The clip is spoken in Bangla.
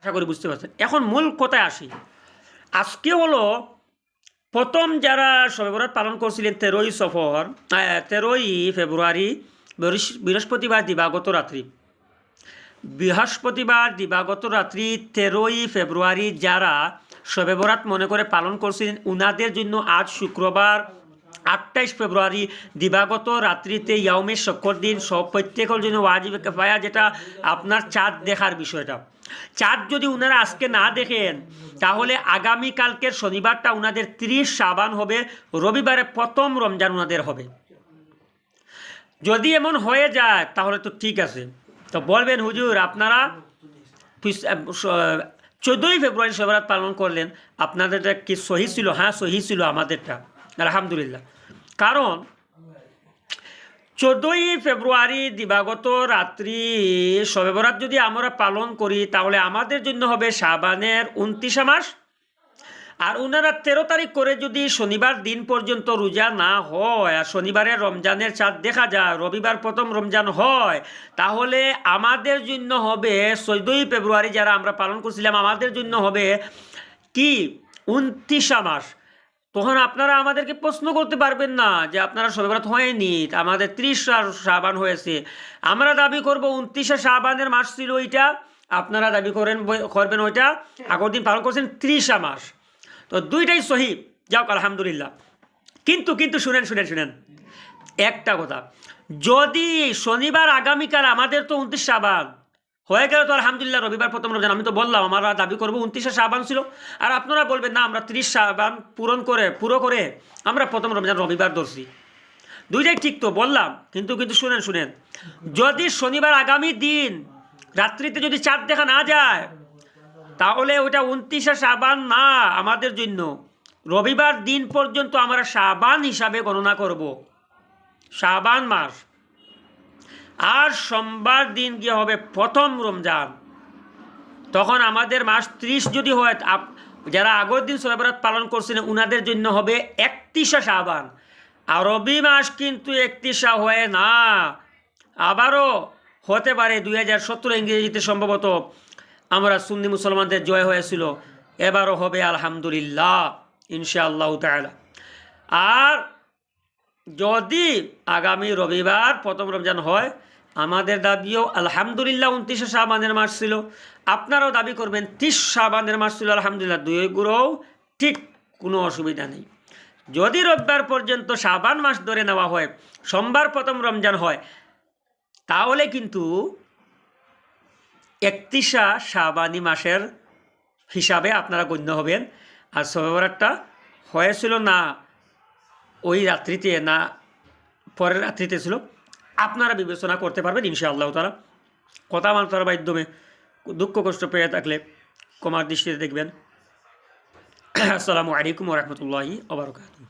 আশা করি বুঝতে পারছেন। এখন মূল কথায় আসি। আজকে হলো প্রথম যারা শবে বরাত পালন করছিলেন 13ই ফেব্রুয়ারি বৃহস্পতিবার দিবাগত রাত্রি 13ই ফেব্রুয়ারি যারা শবে বরাত মনে করে পালন করছিলেন উনাদের জন্য আজ শুক্রবার 28 ফেব্রুয়ারি দিবাগত রাত্রিতে ইয়াউমের শক্কর দিন সব প্রত্যেকের জন্য ওয়াজিবে কিফায়া, যেটা আপনার চাঁদ দেখার বিষয়টা। চাঁদ যদি উনারা আজকে না দেখেন তাহলে আগামীকালকের শনিবারটা উনাদের 30 শাবান হবে, রবিবারে প্রথম রমজান উনাদের হবে। যদি এমন হয়ে যায় তাহলে তো ঠিক আছে, তো বলবেন হুজুর আপনারা 14ই ফেব্রুয়ারি শবে বরাত পালন করলেন, আপনাদেরটা কি সহি ছিল? হ্যাঁ সহি ছিল আমাদেরটা, আলহামদুলিল্লাহ। কারণ 14ই ফেব্রুয়ারি দিবাগত রাত্রি শবে বরাত যদি আমরা পালন করি তাহলে আমাদের জন্য হবে শাবানের 29 মাস। আর ওনারা 13 তারিখ করে যদি শনিবার দিন পর্যন্ত রোজা না হয় আর শনিবারের রমজানের চাঁদ দেখা যায়, রবিবার প্রথম রমজান হয়, তাহলে আমাদের জন্য হবে 14ই ফেব্রুয়ারি যারা আমরা পালন করছিলাম আমাদের জন্য হবে কি 29 মাস। তখন আপনারা আমাদেরকে প্রশ্ন করতে পারবেন না যে আপনারা শবে বরাত হয়নি, আমাদের 30 শাবান হয়েছে। আমরা দাবি করব 29 শাবানের মাস ছিল ওইটা, আপনারা দাবি করবেন ওইটা আগের দিন পালন করছেন 30 মাস। তো দুইটাই সহি, যাও আলহামদুলিল্লাহ। কিন্তু শুনেন একটা কথা, যদি শনিবার আগামীকাল আমাদের তো 29 শাবান হয়ে গেল তো আলহামদুলিল্লাহ, রবিবার প্রথম রমজান। আমি তো বললাম আমরা দাবি করবো 29 শাবান ছিল, আর আপনারা বলবেন না আমরা 30 শাবান পুরো করে আমরা প্রথম রমজান রবিবার ধরছি। দুইটাই ঠিক তো বললাম, কিন্তু শুনেন, যদি শনিবার আগামী দিন রাত্রিতে যদি চাঁদ দেখা না যায় তাহলে ওইটা 29 শাবান না, আমাদের জন্য রবিবার দিন পর্যন্ত আমরা শাবান হিসাবে গণনা করব, শাবান মাস। আর সোমবার দিন গিয়ে হবে প্রথম রমজান, তখন আমাদের মাস 30 যদি হয়, যারা আগের দিন শবে বরাত পালন করছিলেন উনাদের জন্য হবে 31 শাবান। আরবি মাস কিন্তু 31 হয় না, আবারও হতে পারে 2017 ইংরেজিতে সম্ভবত আমরা সুন্নি মুসলমানদের জয় হয়েছিল, এবারও হবে আলহামদুলিল্লাহ ইনশাআল্লাহ তাআলা। আর যদি আগামী রবিবার প্রথম রমজান হয়, আমাদের দাবিও আলহামদুলিল্লাহ 29 শাবানের মাস ছিল, আপনারাও দাবি করবেন 30 শাবানের মাস ছিল, আলহামদুলিল্লাহ। দুই গুলোও ঠিক, কোনো অসুবিধা নেই। যদি রবিবার পর্যন্ত শাবান মাস ধরে নেওয়া হয়, সোমবার প্রথম রমজান হয়, তাহলে কিন্তু 31 শাবানি মাসের হিসাবে আপনারা গণ্য হবেন। আর শবে বরাতটা হয়েছিল না ওই রাত্রিতে না পরের রাত্রিতে ছিল, আপনারা বিবেচনা করতে পারবেন ইনশাআল্লাহ তাআলা। কথা মানতার মাধ্যমে দুঃখ কষ্ট পেয়ে থাকলে ক্ষমার দৃষ্টিতে দেখবেন। আসসালামু আলাইকুম ওয়া রাহমাতুল্লাহি ওয়া বারাকাতুহু।